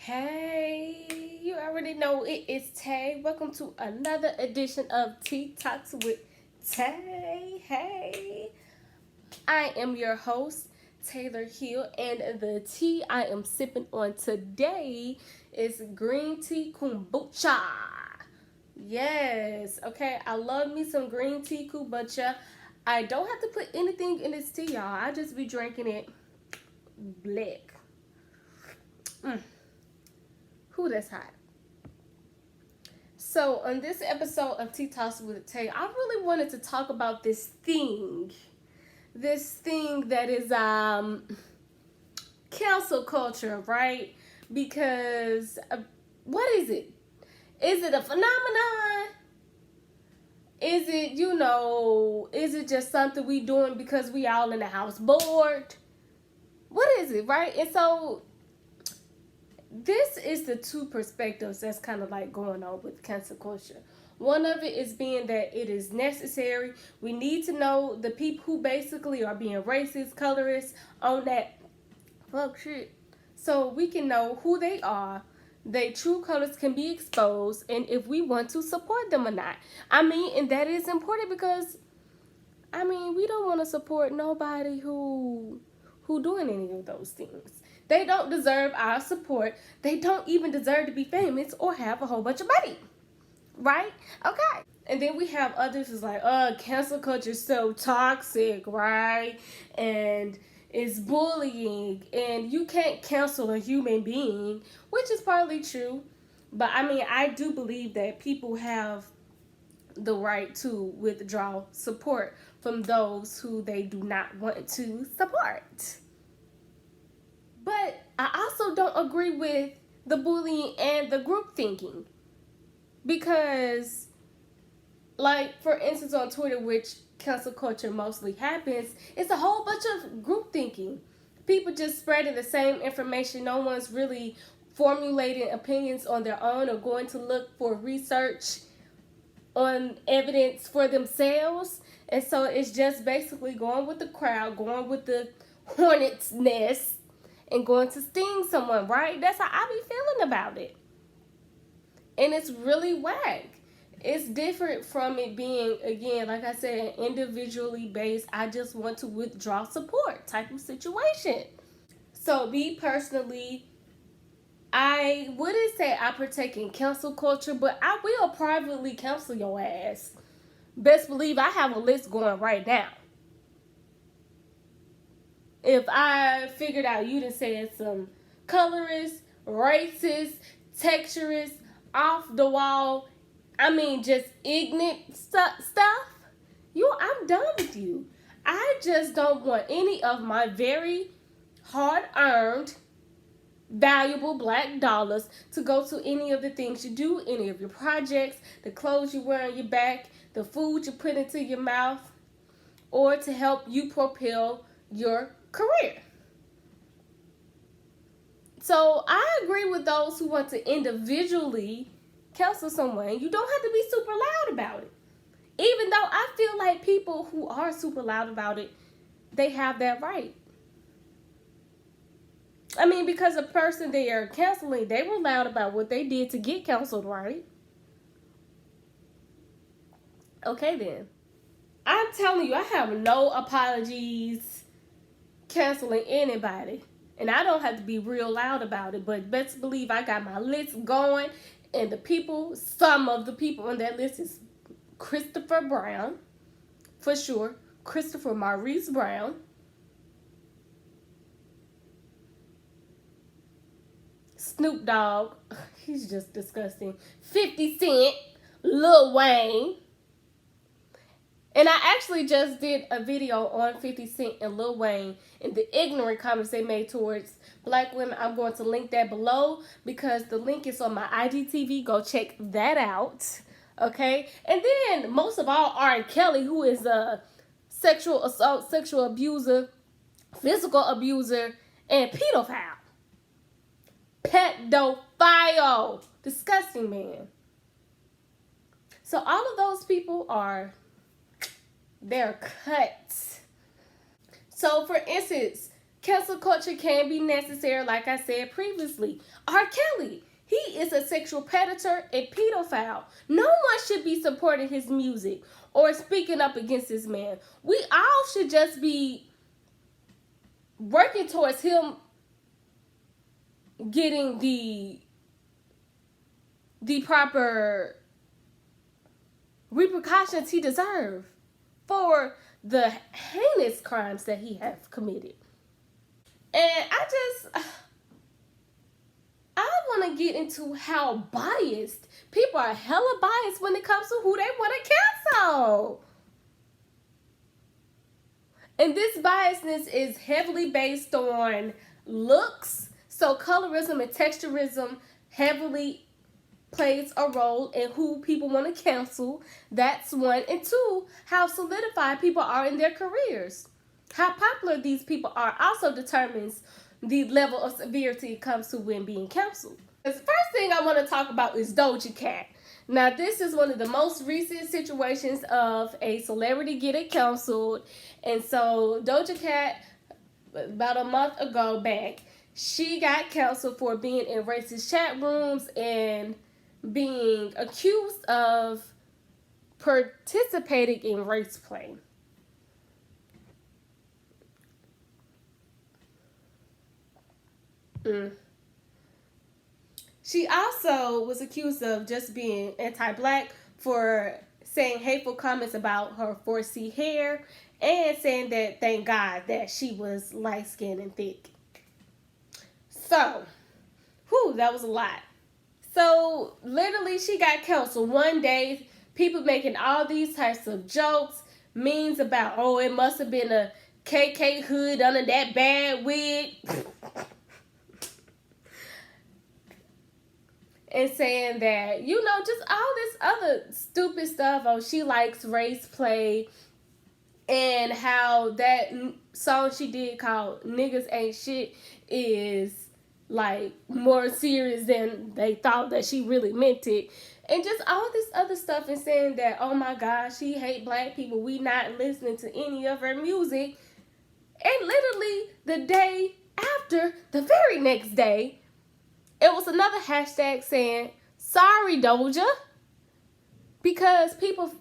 Hey, you already know it is Tay. Welcome to another edition of Tea Talks with Tay. Hey, I am your host, Taylor Hill, and the tea I am sipping on today is green tea kombucha. Yes, okay, I love me some green tea kombucha. I don't have to put anything in this tea, y'all. I just be drinking it black. Who that's hot. So on this episode of Tea Talks with Tay, I really wanted to talk about this thing that is cancel culture, right? Because what is it? Is it a phenomenon? Is it just something we doing because we all in the house bored? What is it, right? And so this is the two perspectives that's kind of like going on with cancel culture. One of it is being that it is necessary. We need to know the people who basically are being racist, colorist, on that fuck shit. So we can know who they are, their true colors can be exposed, and if we want to support them or not. And that is important because we don't want to support nobody who doing any of those things. They don't deserve our support. They don't even deserve to be famous or have a whole bunch of money. Right? Okay. And then we have others who's like, cancel culture is so toxic, right? And it's bullying and you can't cancel a human being, which is partly true. But I do believe that people have the right to withdraw support from those who they do not want to support. But I also don't agree with the bullying and the group thinking. Because, like, for instance, on Twitter, which cancel culture mostly happens, it's a whole bunch of group thinking. People just spreading the same information. No one's really formulating opinions on their own or going to look for research on evidence for themselves. And so it's just basically going with the crowd, going with the hornet's nest, and going to sting someone, right? That's how I be feeling about it. And it's really whack. It's different from it being, again, like I said, individually based. I just want to withdraw support type of situation. So, me personally, I wouldn't say I partake in cancel culture, but I will privately cancel your ass. Best believe I have a list going right now. If I figured out you done said some colorist, racist, texturist, off the wall, just ignorant stuff, I'm done with you. I just don't want any of my very hard-earned, valuable black dollars to go to any of the things you do, any of your projects, the clothes you wear on your back, the food you put into your mouth, or to help you propel your career. So I agree with those who want to individually cancel someone. You don't have to be super loud about it. Even though I feel like people who are super loud about it, they have that right. Because the person they are canceling, they were loud about what they did to get canceled, right? Okay then. I'm telling you, I have no apologies canceling anybody. And I don't have to be real loud about it, but best believe I got my list going. And some of the people on that list is Christopher Brown, for sure. Christopher Maurice Brown. Snoop Dogg, he's just disgusting. 50 Cent, Lil Wayne. And I actually just did a video on 50 Cent and Lil Wayne and the ignorant comments they made towards black women. I'm going to link that below because the link is on my IGTV. Go check that out. Okay? And then, most of all, R. Kelly, who is a sexual assault, sexual abuser, physical abuser, and pedophile. Pedophile. Disgusting man. So all of those people they're cut. So for instance, Cancel culture can be necessary, like I said previously. R. Kelly, he is a sexual predator and pedophile. No one should be supporting his music or speaking up against this man. We all should just be working towards him getting the proper repercussions he deserves for the heinous crimes that he has committed. And I want to get into how biased people are. Hella biased when it comes to who they want to cancel. And this biasness is heavily based on looks. So colorism and texturism heavily plays a role in who people want to cancel. That's one. And two, how solidified people are in their careers. How popular these people are also determines the level of severity it comes to when being canceled. The first thing I want to talk about is Doja Cat. Now, this is one of the most recent situations of a celebrity getting canceled. And so, Doja Cat, about a month ago back, she got canceled for being in racist chat rooms and being accused of participating in race play. She also was accused of just being anti-black for saying hateful comments about her 4C hair and saying that thank God that she was light-skinned and thick. So, that was a lot. So, literally, she got canceled one day. People making all these types of jokes, memes about, oh, it must have been a KK hood under that bad wig. And saying that, just all this other stupid stuff. Oh, she likes race play. And how that song she did called Niggas Ain't Shit is like more serious than they thought that she really meant it. And just all this other stuff and saying that, oh my gosh, she hate black people. We not listening to any of her music. And literally the day after, the very next day, it was another hashtag saying, sorry, Doja. Because people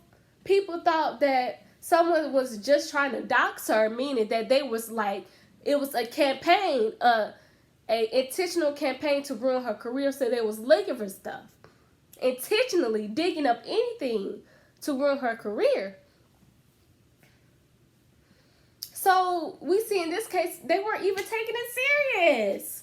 thought that someone was just trying to dox her, meaning that they was like, it was a campaign, a intentional campaign to ruin her career, so they was looking for stuff. Intentionally digging up anything to ruin her career. So we see in this case, they weren't even taking it serious.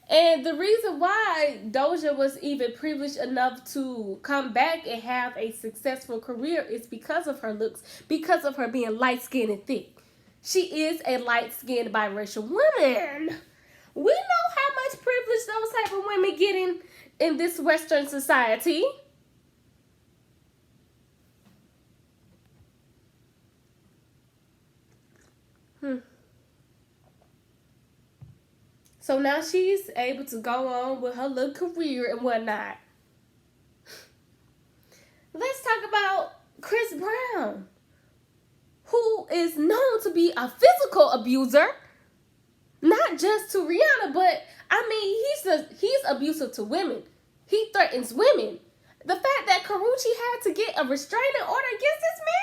And the reason why Doja was even privileged enough to come back and have a successful career is because of her looks, because of her being light-skinned and thick. She is a light-skinned biracial woman. We know how much privilege those type of women get in this Western society. So now she's able to go on with her little career and whatnot. Let's talk about Chris Brown, who is known to be a physical abuser. Not just to Rihanna, but he's abusive to women. He threatens women. The fact that Karrueche had to get a restraining order against this man.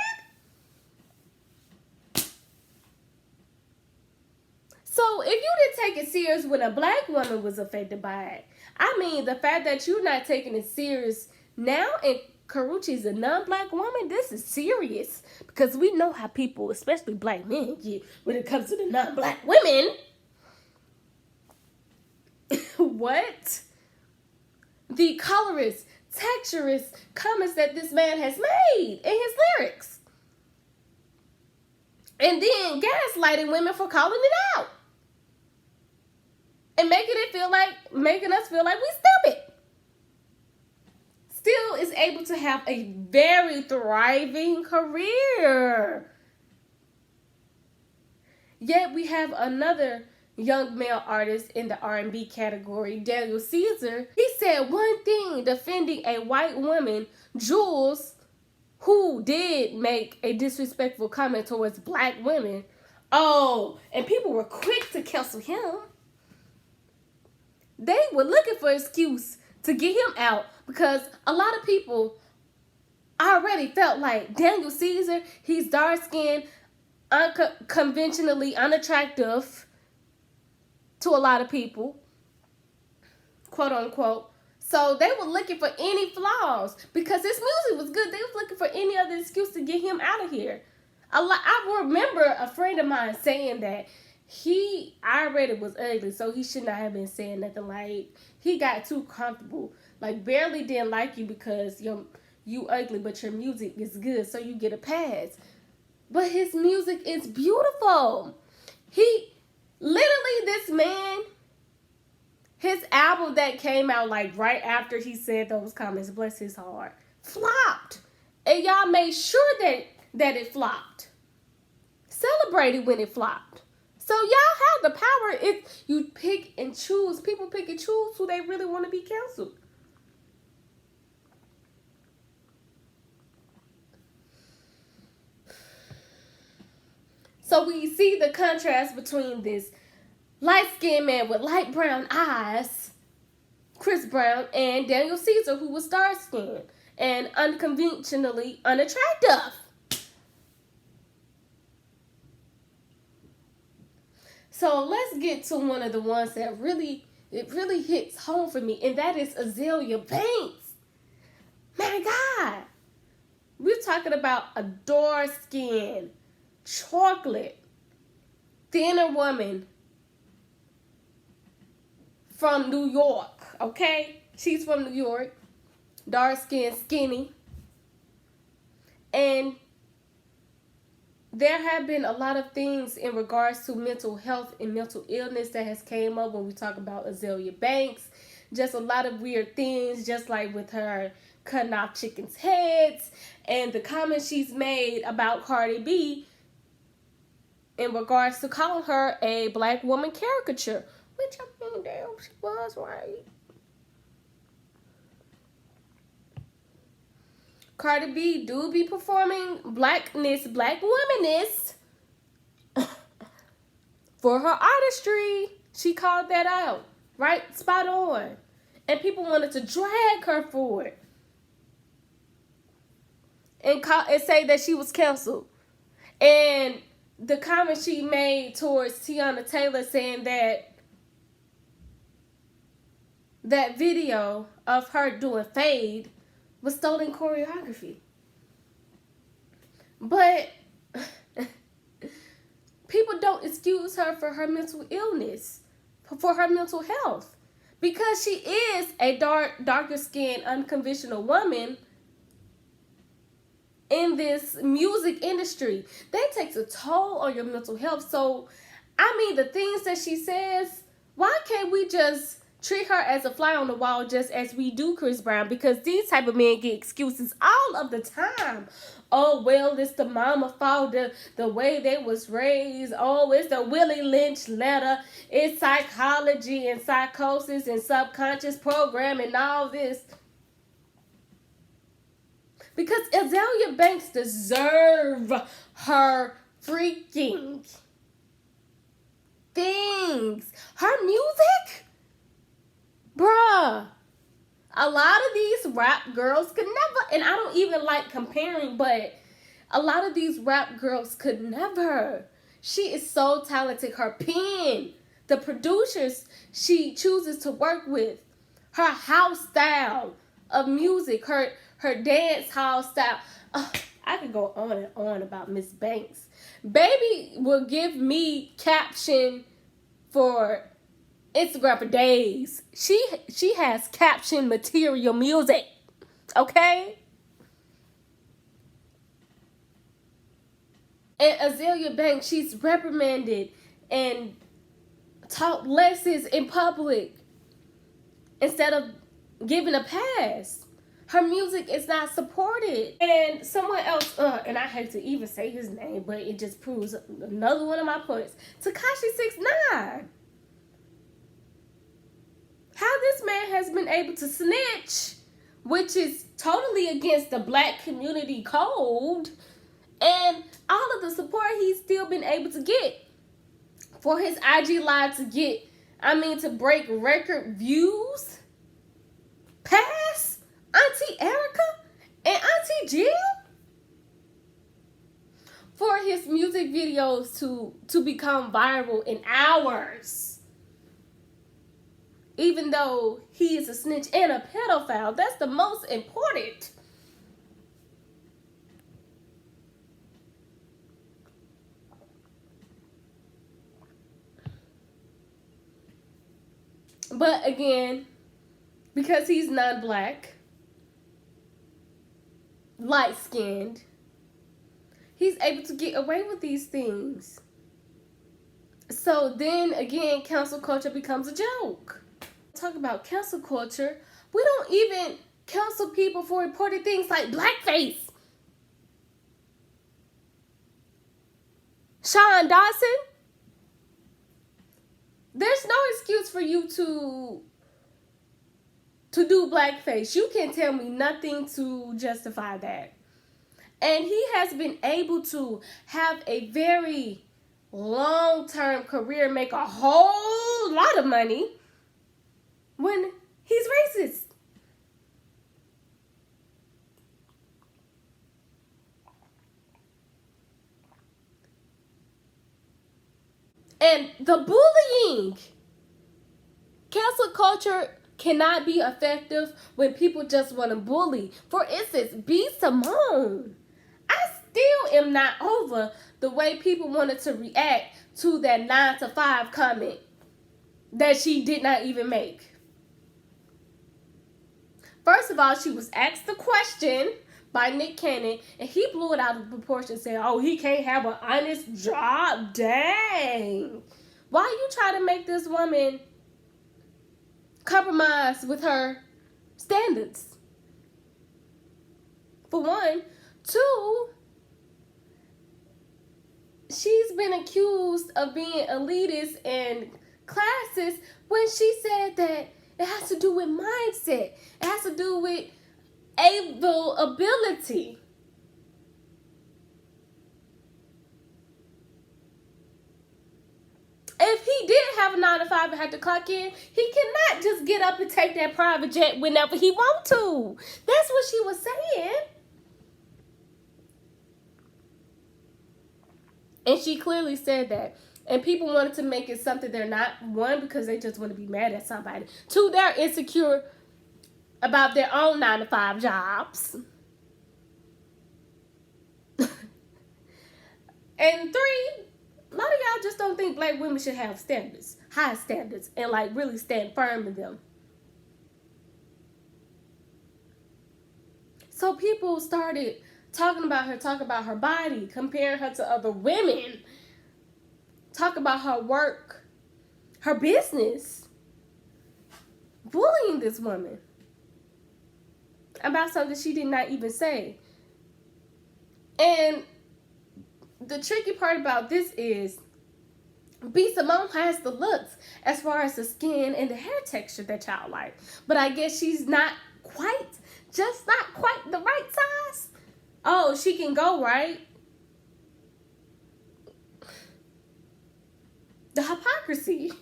So if you didn't take it serious when a black woman was affected by it, the fact that you're not taking it serious now and Karrueche's a non-black woman, this is serious. Because we know how people, especially black men, get when it comes to the non-black women. What? The colorist, texturist comments that this man has made in his lyrics. And then gaslighting women for calling it out. And making us feel like we stupid. Still is able to have a very thriving career. Yet we have another young male artist in the R&B category, Daniel Caesar. He said one thing defending a white woman, Jules, who did make a disrespectful comment towards black women, Oh, and people were quick to cancel him. They were looking for an excuse to get him out because a lot of people already felt like Daniel Caesar, he's dark skinned, unconventionally unattractive to a lot of people, quote unquote. So they were looking for any flaws because his music was good. They was looking for any other excuse to get him out of here. I remember a friend of mine saying that he already was ugly, so he should not have been saying nothing. Like, he got too comfortable. Like, barely didn't like you because you ugly, but your music is good, so you get a pass. But his music is beautiful. He literally, this man, his album that came out like right after he said those comments, bless his heart, flopped. And y'all made sure that it flopped. Celebrated when it flopped. So y'all have the power if you pick and choose. People pick and choose who they really want to be canceled. So we see the contrast between this light-skinned man with light brown eyes, Chris Brown, and Daniel Caesar, who was dark-skinned and unconventionally unattractive. So let's get to one of the ones that really hits home for me, and that is Azealia Banks. My God. We're talking about a dark-skinned, chocolate, thinner woman from New York, okay? She's from New York, dark-skinned, skinny. And there have been a lot of things in regards to mental health and mental illness that has came up when we talk about Azealia Banks. Just a lot of weird things, just like with her cutting off chickens' heads and the comments she's made about Cardi B in regards to calling her a black woman caricature. Which, I mean, damn, she was right. Cardi B do be performing blackness, black womanness for her artistry. She called that out. Right? Spot on. And people wanted to drag her for it. And say that she was canceled. And the comment she made towards Tiana Taylor saying that video of her doing Fade was stolen choreography. But people don't excuse her for her mental illness, for her mental health, because she is a darker skinned, unconventional woman in this music industry. That takes a toll on your mental health. So, I mean, the things that she says, why can't we just treat her as a fly on the wall just as we do Chris Brown? Because these type of men get excuses all of the time. Oh, well, it's the mama fault, the way they was raised. Oh, it's the Willie Lynch letter. It's psychology and psychosis and subconscious programming and all this. Because Azealia Banks deserve her freaking things. Her music? Bruh. A lot of these rap girls could never, and I don't even like comparing, but a lot of these rap girls could never. She is so talented. Her pen, the producers she chooses to work with, her house style of music, her dance hall style. I could go on and on about Miss Banks. Baby will give me caption for Instagram for days. She has caption material music. Okay? And Azealia Banks, she's reprimanded and taught lessons in public instead of giving a pass. Her music is not supported. And someone else, and I hate to even say his name, but it just proves another one of my points. Tekashi 6ix9ine. How this man has been able to snitch, which is totally against the black community code, and all of the support he's still been able to get. For his IG live to break record views past Auntie Erica and Auntie Jill. For his music videos to become viral in hours. Even though he is a snitch and a pedophile, that's the most important. But again, because he's non-black, light-skinned, he's able to get away with these things. So then again, cancel culture becomes a joke. Talk about cancel culture. We don't even cancel people for reporting things like blackface. Sean Dawson, there's no excuse for you to do blackface. You can tell me nothing to justify that. And he has been able to have a very long-term career, make a whole lot of money when he's racist. And the bullying. Cancel culture cannot be effective when people just want to bully. For instance, B. Simone. I still am not over the way people wanted to react to that 9 to 5 comment that she did not even make. First of all, she was asked the question by Nick Cannon, and he blew it out of proportion, saying, oh, he can't have an honest job. Dang. Why you try to make this woman compromise with her standards? For one. Two, she's been accused of being elitist and classist when she said that it has to do with mindset. It has to do with able ability. If he did have a 9 to 5 and had to clock in, he cannot just get up and take that private jet whenever he wants to. That's what she was saying. And she clearly said that. And people wanted to make it something they're not. One, because they just want to be mad at somebody. Two, they're insecure about their own 9 to 5 jobs. And three, a lot of y'all just don't think black women should have standards, high standards, and like really stand firm in them. So people started talking about her body, comparing her to other women, talk about her work, her business, bullying this woman about something she did not even say. And the tricky part about this is B. Simone has the looks as far as the skin and the hair texture that y'all like. But I guess she's not quite the right size. Oh, she can go, right? The hypocrisy.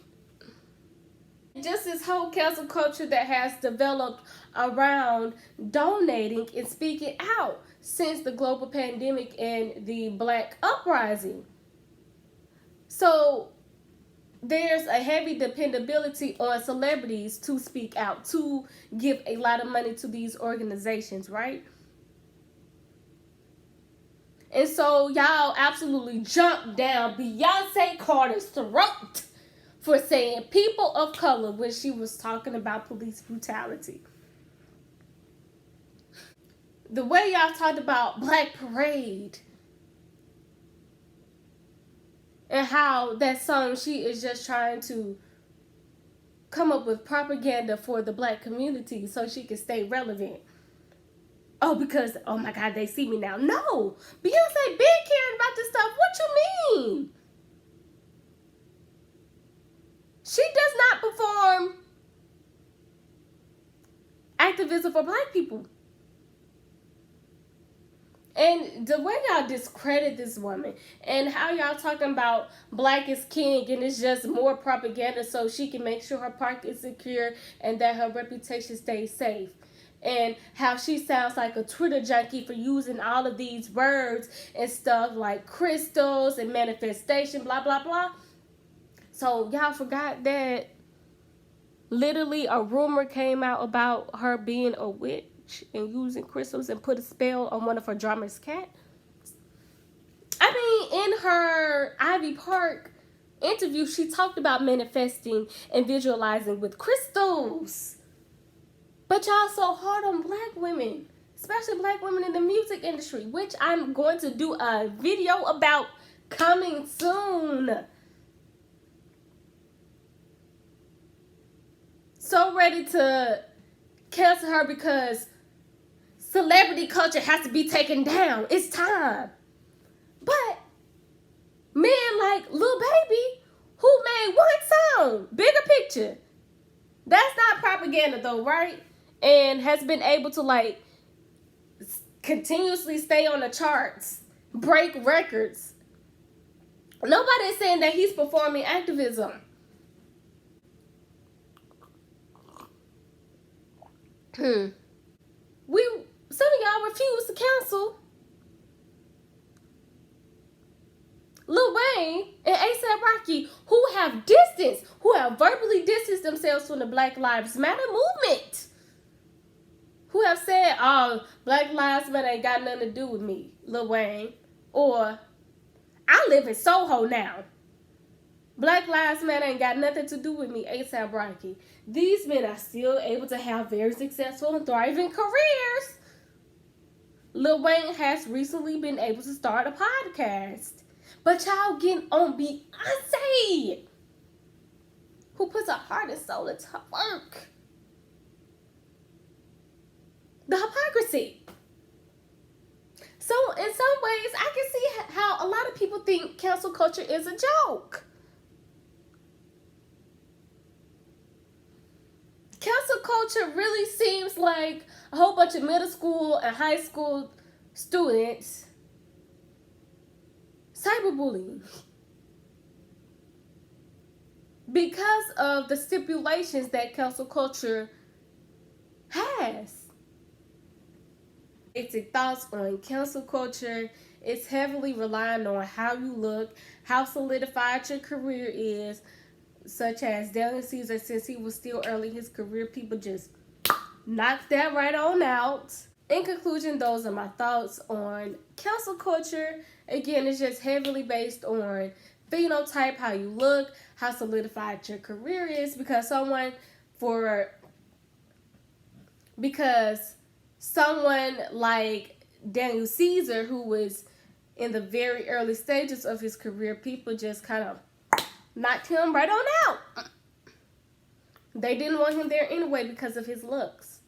Just this whole cancel culture that has developed around donating and speaking out since the global pandemic and the Black uprising. So there's a heavy dependability on celebrities to speak out, to give a lot of money to these organizations, right? And so y'all absolutely jumped down Beyonce Carter's throat for saying people of color when she was talking about police brutality. The way y'all talked about Black Parade and how that song, she is just trying to come up with propaganda for the black community so she can stay relevant. Oh, because, oh my God, they see me now. No, Beyonce been caring about this stuff. What you mean? She does not perform activism for black people. And the way y'all discredit this woman and how y'all talking about black is king and it's just more propaganda so she can make sure her park is secure and that her reputation stays safe. And how she sounds like a Twitter junkie for using all of these words and stuff like crystals and manifestation, blah, blah, blah. So y'all forgot that literally a rumor came out about her being a witch and using crystals and put a spell on one of her drummer's cat. I mean, in her Ivy Park interview, she talked about manifesting and visualizing with crystals. But y'all so hard on black women, especially black women in the music industry, which I'm going to do a video about coming soon. So ready to cancel her because celebrity culture has to be taken down. It's time. But men like Lil Baby, who made one song, Bigger Picture. That's not propaganda though, right? And has been able to like continuously stay on the charts, break records. Nobody is saying that he's performing activism. Some of y'all refuse to cancel Lil Wayne and A$AP Rocky, who have verbally distanced themselves from the Black Lives Matter movement, who have said, "Oh, Black Lives Matter ain't got nothing to do with me," Lil Wayne, or "I live in Soho now. Black Lives Matter ain't got nothing to do with me," A$AP Rocky. These men are still able to have very successful and thriving careers. Lil Wayne has recently been able to start a podcast. But y'all getting on Beyonce, who puts her heart and soul into her work. The hypocrisy. So in some ways, I can see how a lot of people think cancel culture is a joke. Cancel culture really seems like a whole bunch of middle school and high school students cyberbullying because of the stipulations that cancel culture has. Basic thoughts on cancel culture. It's heavily relying on how you look, how solidified your career is, such as Daniel Caesar, since he was still early in his career, people just knocked that right on out. In conclusion, those are my thoughts on cancel culture. Again, it's just heavily based on phenotype, how you look, how solidified your career is, because someone like Daniel Caesar, who was in the very early stages of his career, people just kind of knocked him right on out. They didn't want him there anyway because of his looks.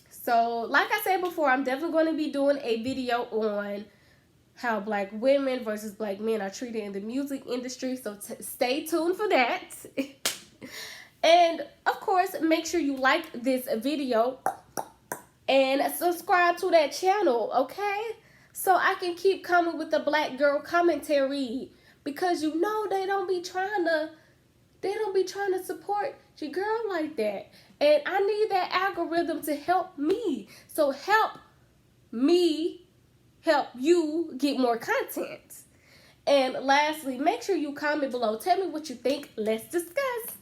So, like I said before, I'm definitely going to be doing a video on how black women versus black men are treated in the music industry. So stay tuned for that. And, of course, make sure you like this video and subscribe to that channel, okay? So I can keep coming with the black girl commentary, because you know they don't be trying to support your girl like that. And I need that algorithm to help me. So help me help you get more content. And lastly, make sure you comment below. Tell me what you think. Let's discuss.